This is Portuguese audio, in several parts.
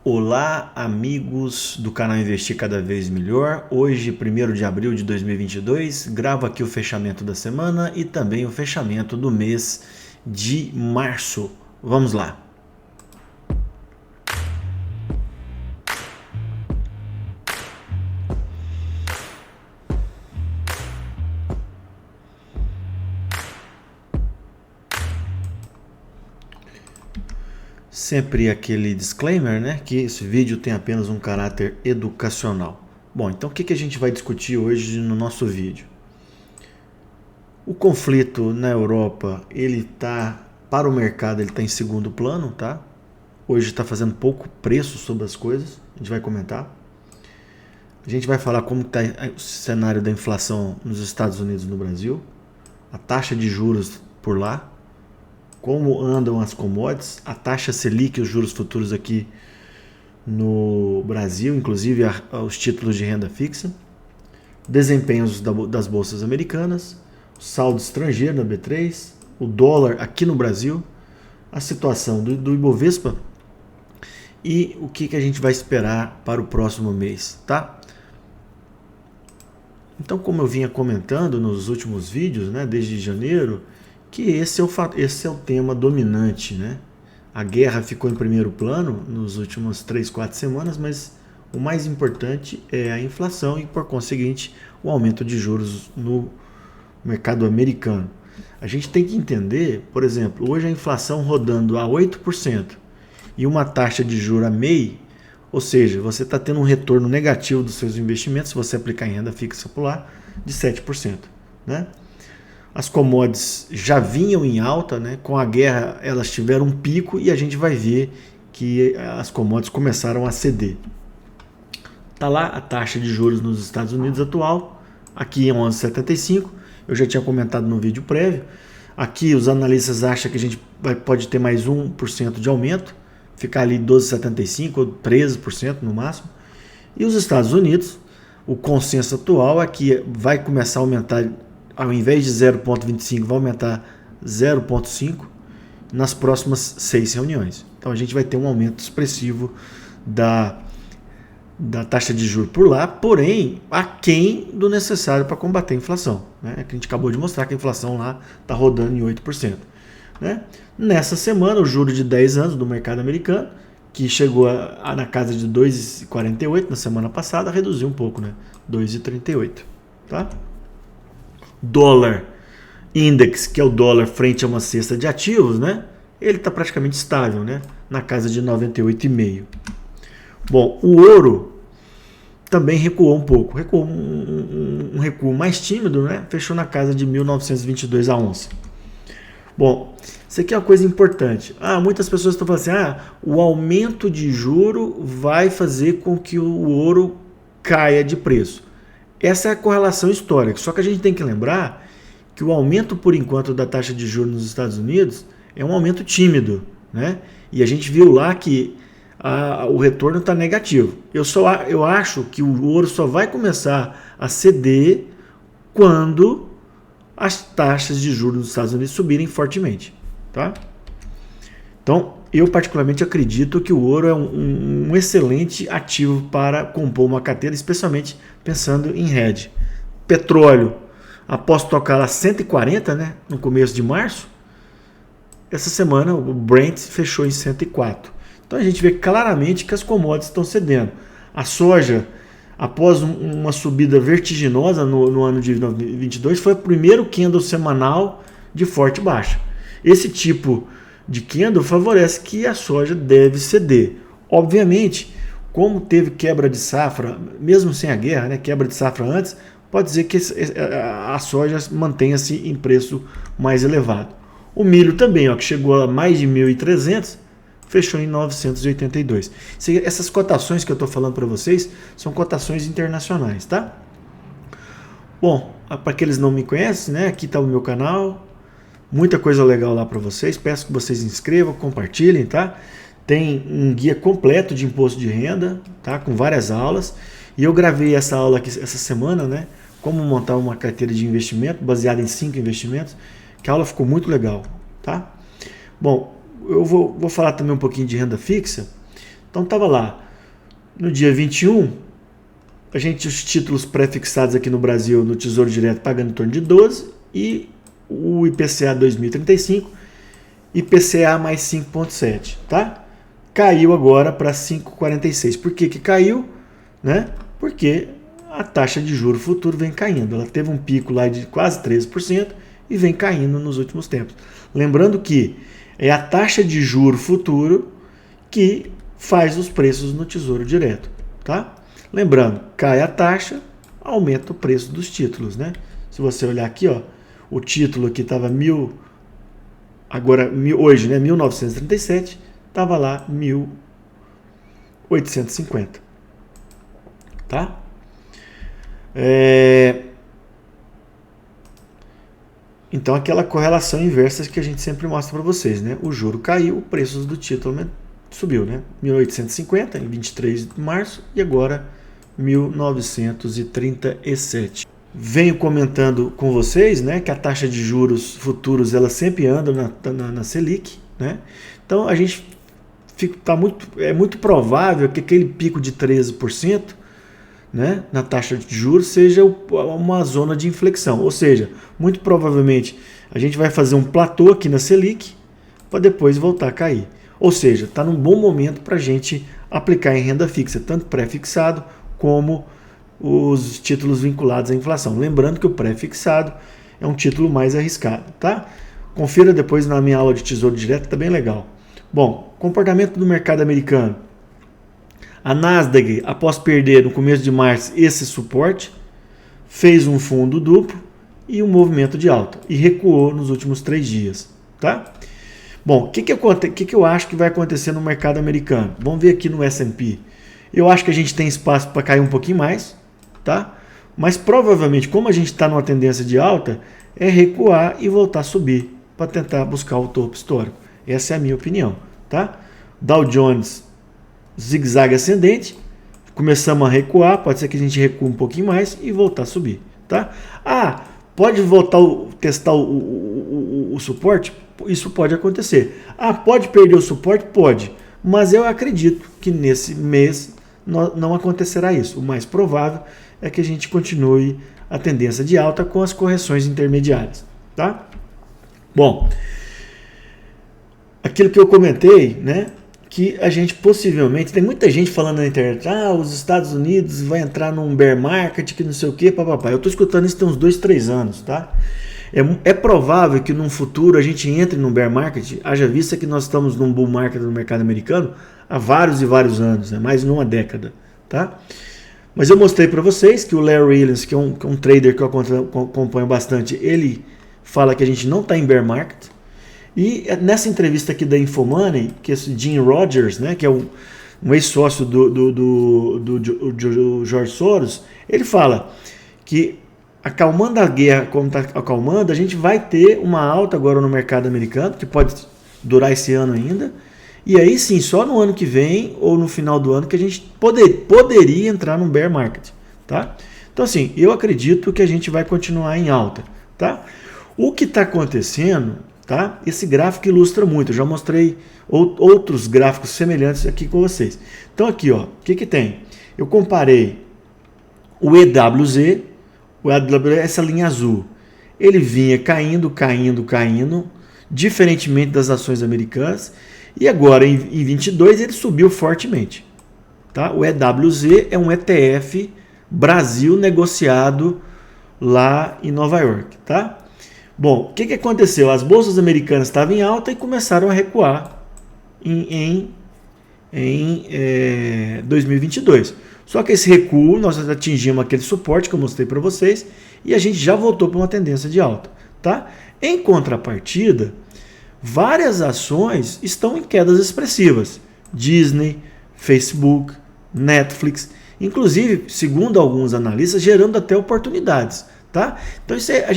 Olá, amigos do canal Investir Cada Vez Melhor. Hoje, 1º de abril de 2022, gravo aqui o fechamento da semana e também o fechamento do mês de março. Vamos lá. Sempre aquele disclaimer, né, que esse vídeo tem apenas um caráter educacional. Bom, então o que a gente vai discutir hoje no nosso vídeo? O conflito na Europa, ele está, para o mercado, ele está em segundo plano, tá? Hoje está fazendo pouco preço sobre as coisas, a gente vai comentar. A gente vai falar como está o cenário da inflação nos Estados Unidos e no Brasil, a taxa de juros por lá, como andam as commodities, a taxa Selic e os juros futuros aqui no Brasil, inclusive os títulos de renda fixa, desempenhos das bolsas americanas, o saldo estrangeiro na B3, o dólar aqui no Brasil, a situação do Ibovespa e o que a gente vai esperar para o próximo mês, tá? Então, como eu vinha comentando nos últimos vídeos, né, desde janeiro, que esse é o tema dominante, né? A guerra ficou em primeiro plano nos últimos 3-4 semanas, mas o mais importante é a inflação e, por conseguinte, o aumento de juros no mercado americano. A gente tem que entender, por exemplo, hoje a inflação rodando a 8% e uma taxa de juros a MEI, ou seja, você está tendo um retorno negativo dos seus investimentos, se você aplicar em renda fixa por lá, de 7%, né? As commodities já vinham em alta, né? Com a guerra elas tiveram um pico e a gente vai ver que as commodities começaram a ceder. Está lá a taxa de juros nos Estados Unidos atual, aqui em 11,75, eu já tinha comentado no vídeo prévio. Aqui os analistas acham que a gente pode ter mais 1% de aumento, ficar ali 12,75% ou 13% no máximo. E os Estados Unidos, o consenso atual é que vai começar a aumentar, ao invés de 0,25, vai aumentar 0,5 nas próximas 6 reuniões. Então a gente vai ter um aumento expressivo da taxa de juros por lá, porém aquém do necessário para combater a inflação, né? Que a gente acabou de mostrar que a inflação lá está rodando em 8%. Né? Nessa semana, o juro de 10 anos do mercado americano, que chegou na casa de 2,48 na semana passada, reduziu um pouco, né? 2,38. Tá? Dólar index, que é o dólar frente a uma cesta de ativos, né? Ele está praticamente estável, né? Na casa de 98,5. Bom, o ouro também recuou um pouco, recuou um recuo mais tímido, né? Fechou na casa de 1.922 a onça. Bom, isso aqui é uma coisa importante. Muitas pessoas estão falando assim, o aumento de juro vai fazer com que o ouro caia de preço. Essa é a correlação histórica, só que a gente tem que lembrar que o aumento, por enquanto, da taxa de juros nos Estados Unidos é um aumento tímido, né? E a gente viu lá que o retorno está negativo. Eu acho que o ouro só vai começar a ceder quando as taxas de juros nos Estados Unidos subirem fortemente, tá? Então, eu particularmente acredito que o ouro é um excelente ativo para compor uma carteira, especialmente pensando em hedge. Petróleo, após tocar lá 140, né, no começo de março, essa semana o Brent fechou em 104. Então a gente vê claramente que as commodities estão cedendo. A soja, após uma subida vertiginosa no ano de 2022, foi o primeiro candle semanal de forte baixa. Esse tipo de candle favorece que a soja deve ceder. Obviamente, como teve quebra de safra, mesmo sem a guerra, né, quebra de safra antes, pode dizer que a soja mantenha-se em preço mais elevado. O milho também, que chegou a mais de 1.300, fechou em 982. Essas cotações que eu estou falando para vocês são cotações internacionais, tá? Bom, para aqueles que não me conhecem, né, aqui está o meu canal, muita coisa legal lá para vocês. Peço que vocês se inscrevam, compartilhem, tá? Tem um guia completo de imposto de renda, tá? Com várias aulas. E eu gravei essa aula aqui essa semana, né? Como montar uma carteira de investimento baseada em 5 investimentos. Que a aula ficou muito legal, tá? Bom, eu vou falar também um pouquinho de renda fixa. Então estava lá, no dia 21, os títulos pré-fixados aqui no Brasil, no Tesouro Direto, pagando em torno de 12, e o IPCA 2035, IPCA mais 5,7, tá? Caiu agora para 5,46. Por que caiu? Né? Porque a taxa de juro futuro vem caindo. Ela teve um pico lá de quase 13% e vem caindo nos últimos tempos. Lembrando que é a taxa de juro futuro que faz os preços no Tesouro Direto, tá? Lembrando, cai a taxa, aumenta o preço dos títulos, né? Se você olhar aqui, ó, o título aqui estava hoje, né, 1937, estava lá 1850, tá? Então aquela correlação inversa que a gente sempre mostra para vocês, né? O juro caiu, o preço do título subiu, né? 1850 em 23 de março e agora 1937. Venho comentando com vocês, né, que a taxa de juros futuros ela sempre anda na Selic, né? Então a gente é muito provável que aquele pico de 13%, né, na taxa de juros seja uma zona de inflexão, ou seja, muito provavelmente a gente vai fazer um platô aqui na Selic para depois voltar a cair. Ou seja, está num bom momento para a gente aplicar em renda fixa, tanto pré-fixado como os títulos vinculados à inflação. Lembrando que o pré-fixado é um título mais arriscado, tá? Confira depois na minha aula de Tesouro Direto, tá bem legal. Bom, comportamento do mercado americano. A Nasdaq, após perder no começo de março esse suporte, fez um fundo duplo e um movimento de alta e recuou nos últimos 3 dias, tá? Bom, o que eu acho que vai acontecer no mercado americano? Vamos ver aqui no S&P. Eu acho que a gente tem espaço para cair um pouquinho mais, tá? Mas provavelmente, como a gente está numa tendência de alta, é recuar e voltar a subir para tentar buscar o topo histórico. Essa é a minha opinião, tá? Dow Jones, zigue-zague ascendente, começamos a recuar, pode ser que a gente recue um pouquinho mais e voltar a subir, tá? Pode voltar testar o suporte? Isso pode acontecer. Pode perder o suporte? Pode, mas eu acredito que nesse mês não acontecerá isso. O mais provável é que a gente continue a tendência de alta com as correções intermediárias, tá? Bom, aquilo que eu comentei, né, que a gente possivelmente, tem muita gente falando na internet, os Estados Unidos vai entrar num bear market, que não sei o que, papapá. Eu estou escutando isso tem uns 2, 3 anos, tá? É provável que num futuro a gente entre num bear market, haja vista que nós estamos num bull market no mercado americano há vários e vários anos, né? Mais de uma década, tá? Mas eu mostrei para vocês que o Larry Williams, que é um trader que eu acompanho bastante, ele fala que a gente não está em bear market. E nessa entrevista aqui da Infomoney, que esse Jim Rogers, né, que é um ex-sócio do George Soros, ele fala que acalmando a guerra como está acalmando, a gente vai ter uma alta agora no mercado americano, que pode durar esse ano ainda, e aí sim, só no ano que vem ou no final do ano que a gente poderia entrar num bear market, tá? Então assim, eu acredito que a gente vai continuar em alta, tá? O que está acontecendo, tá? Esse gráfico ilustra muito, eu já mostrei outros gráficos semelhantes aqui com vocês. Então aqui, ó, o que tem? Eu comparei o EWZ, essa linha azul, ele vinha caindo, diferentemente das ações americanas, e agora em 22 ele subiu fortemente, tá? O EWZ é um ETF Brasil negociado lá em Nova York, tá? Bom, o que aconteceu? As bolsas americanas estavam em alta e começaram a recuar em 2022. Só que esse recuo, nós atingimos aquele suporte que eu mostrei para vocês e a gente já voltou para uma tendência de alta, tá? Em contrapartida, várias ações estão em quedas expressivas. Disney, Facebook, Netflix, inclusive, segundo alguns analistas, gerando até oportunidades, tá? Então a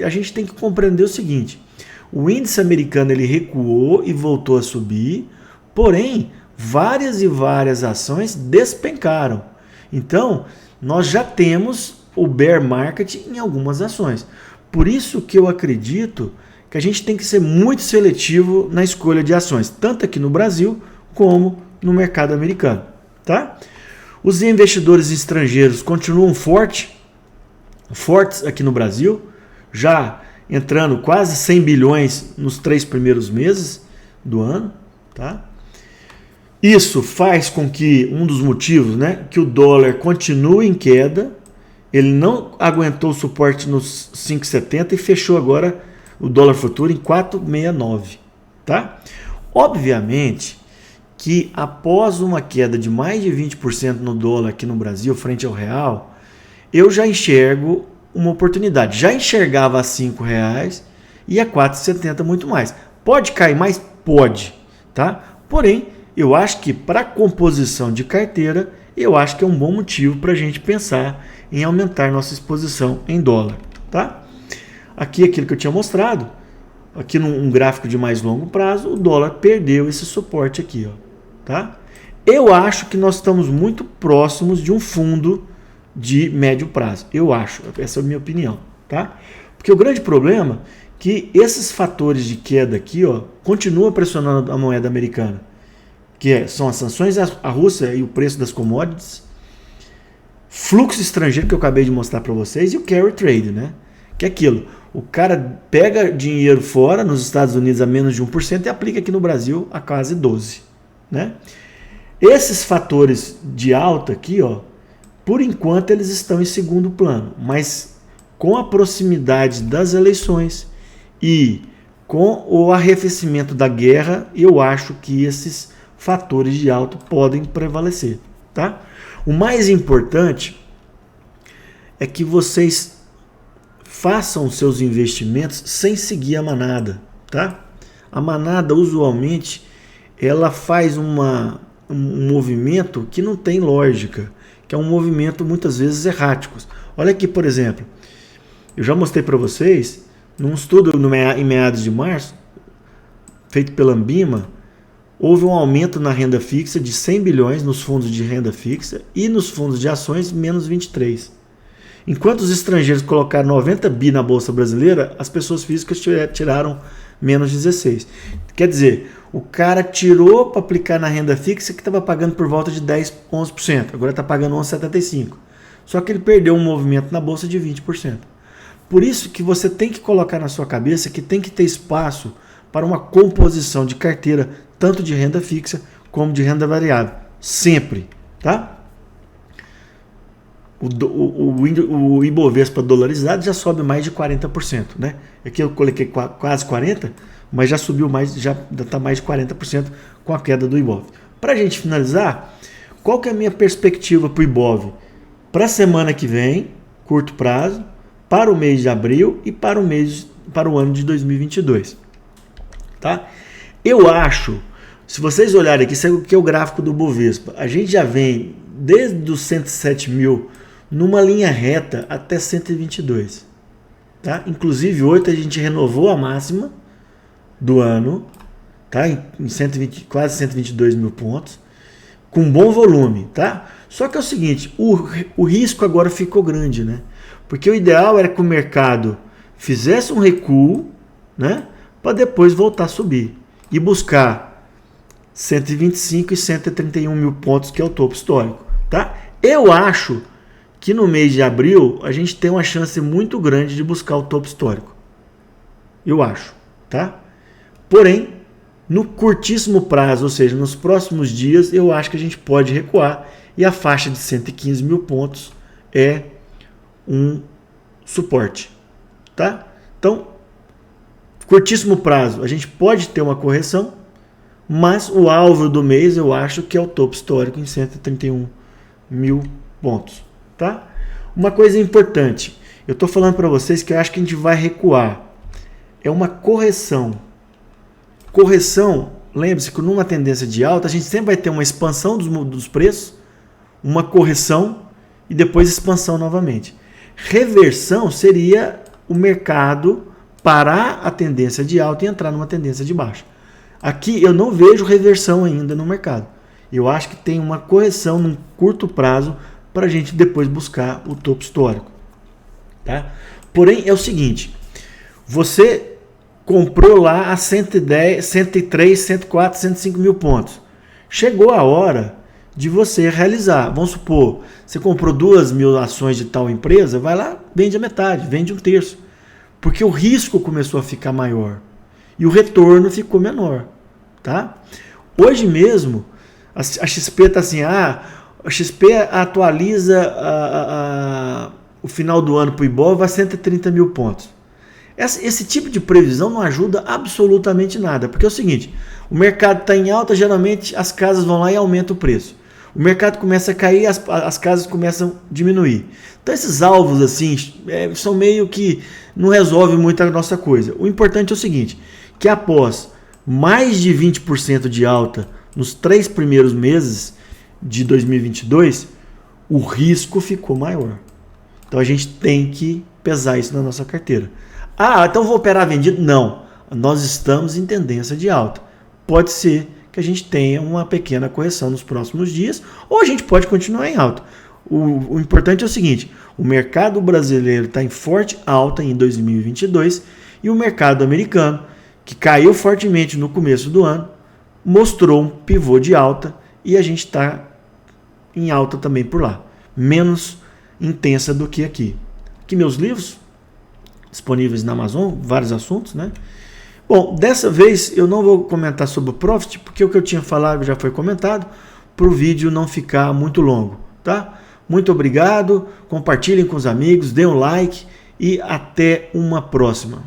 gente tem que compreender o seguinte: o índice americano ele recuou e voltou a subir, porém várias e várias ações despencaram. Então nós já temos o bear market em algumas ações. Por isso que eu acredito que a gente tem que ser muito seletivo na escolha de ações, tanto aqui no Brasil como no mercado americano, tá? Os investidores estrangeiros continuam fortes aqui no Brasil, já entrando quase 100 bilhões nos 3 primeiros meses do ano, tá? Isso faz com que, um dos motivos, né, que o dólar continue em queda, ele não aguentou o suporte nos 5,70 e fechou agora o dólar futuro em 4,69, tá? Obviamente que após uma queda de mais de 20% no dólar aqui no Brasil frente ao real, eu já enxergo uma oportunidade. Já enxergava a R$5 e a 4,70 muito mais. Pode cair mais? Pode, tá? Porém, eu acho que para composição de carteira, eu acho que é um bom motivo para a gente pensar em aumentar nossa exposição em dólar, tá? Aqui aquilo que eu tinha mostrado, aqui num gráfico de mais longo prazo, o dólar perdeu esse suporte aqui, ó, tá? Eu acho que nós estamos muito próximos de um fundo de médio prazo. Eu acho, essa é a minha opinião, tá? Porque o grande problema é que esses fatores de queda aqui, ó, continuam pressionando a moeda americana, que são as sanções à Rússia e o preço das commodities, fluxo estrangeiro que eu acabei de mostrar para vocês e o carry trade, né? Que é aquilo, o cara pega dinheiro fora nos Estados Unidos a menos de 1% e aplica aqui no Brasil a quase 12%, né? Esses fatores de alta aqui, ó, por enquanto eles estão em segundo plano, mas com a proximidade das eleições e com o arrefecimento da guerra, eu acho que esses fatores de alta podem prevalecer, tá? O mais importante é que vocês façam seus investimentos sem seguir a manada, tá? A manada, usualmente, ela faz um movimento que não tem lógica, que é um movimento muitas vezes errático. Olha aqui, por exemplo, eu já mostrei para vocês, num estudo em meados de março, feito pela Ambima, houve um aumento na renda fixa de 100 bilhões nos fundos de renda fixa e nos fundos de ações, menos 23. Enquanto os estrangeiros colocaram 90 bi na Bolsa Brasileira, as pessoas físicas tiraram menos 16. Quer dizer, o cara tirou para aplicar na renda fixa que estava pagando por volta de 10, 11%. Agora está pagando 11,75%. Só que ele perdeu um movimento na Bolsa de 20%. Por isso que você tem que colocar na sua cabeça que tem que ter espaço para uma composição de carteira, tanto de renda fixa como de renda variável. Sempre, tá? O Ibovespa dolarizado já sobe mais de 40%, né? Aqui eu coloquei quase 40%, mas já subiu mais, já está mais de 40% com a queda do Ibov. Para a gente finalizar, qual que é a minha perspectiva para o Ibov? Para a semana que vem, curto prazo, para o mês de abril e para o ano de 2022. Tá? Eu acho, se vocês olharem aqui, isso aqui é o gráfico do Bovespa, a gente já vem desde os 107 mil numa linha reta até 122. Tá? Inclusive, hoje a gente renovou a máxima do ano, tá? Em 120, quase 122 mil pontos, com bom volume. Tá? Só que é o seguinte, o risco agora ficou grande, né? Porque o ideal era que o mercado fizesse um recuo, né, para depois voltar a subir e buscar 125 e 131 mil pontos, que é o topo histórico. Tá? Eu acho que no mês de abril a gente tem uma chance muito grande de buscar o topo histórico. Eu acho. Tá? Porém, no curtíssimo prazo, ou seja, nos próximos dias, eu acho que a gente pode recuar e a faixa de 115 mil pontos é um suporte, tá? Então, curtíssimo prazo, a gente pode ter uma correção, mas o alvo do mês eu acho que é o topo histórico em 131 mil pontos, tá? Uma coisa importante, eu estou falando para vocês que eu acho que a gente vai recuar, é uma correção. Correção, lembre-se que numa tendência de alta, a gente sempre vai ter uma expansão dos preços, uma correção e depois expansão novamente. Reversão seria o mercado parar a tendência de alta e entrar numa tendência de baixa. Aqui eu não vejo reversão ainda no mercado. Eu acho que tem uma correção num curto prazo para a gente depois buscar o topo histórico. Tá? Porém, é o seguinte, você comprou lá a 110, 103, 104, 105 mil pontos. chegou a hora de você realizar. Vamos supor, você comprou 2.000 ações de tal empresa, vai lá, vende a metade, vende 1/3. Porque o risco começou a ficar maior e o retorno ficou menor. Tá? Hoje mesmo, a XP está assim, a XP atualiza o final do ano para o Ibova a 130 mil pontos. Esse tipo de previsão não ajuda absolutamente nada, porque é o seguinte, o mercado está em alta, geralmente as casas vão lá e aumentam o preço. O mercado começa a cair, as casas começam a diminuir. Então esses alvos assim são meio que não resolvem muito a nossa coisa. O importante é o seguinte, que após mais de 20% de alta nos 3 primeiros meses de 2022, o risco ficou maior. Então a gente tem que pesar isso na nossa carteira. Ah, então vou operar vendido? Não. Nós estamos em tendência de alta. Pode ser que a gente tenha uma pequena correção nos próximos dias, ou a gente pode continuar em alta. O importante é o seguinte, o mercado brasileiro está em forte alta em 2022 e o mercado americano, que caiu fortemente no começo do ano, mostrou um pivô de alta e a gente está em alta também por lá. Menos intensa do que aqui. Aqui meus livros, disponíveis na Amazon, vários assuntos, né? Bom, dessa vez eu não vou comentar sobre o Profit, porque o que eu tinha falado já foi comentado, para o vídeo não ficar muito longo, tá? Muito obrigado, compartilhem com os amigos, dêem um like e até uma próxima.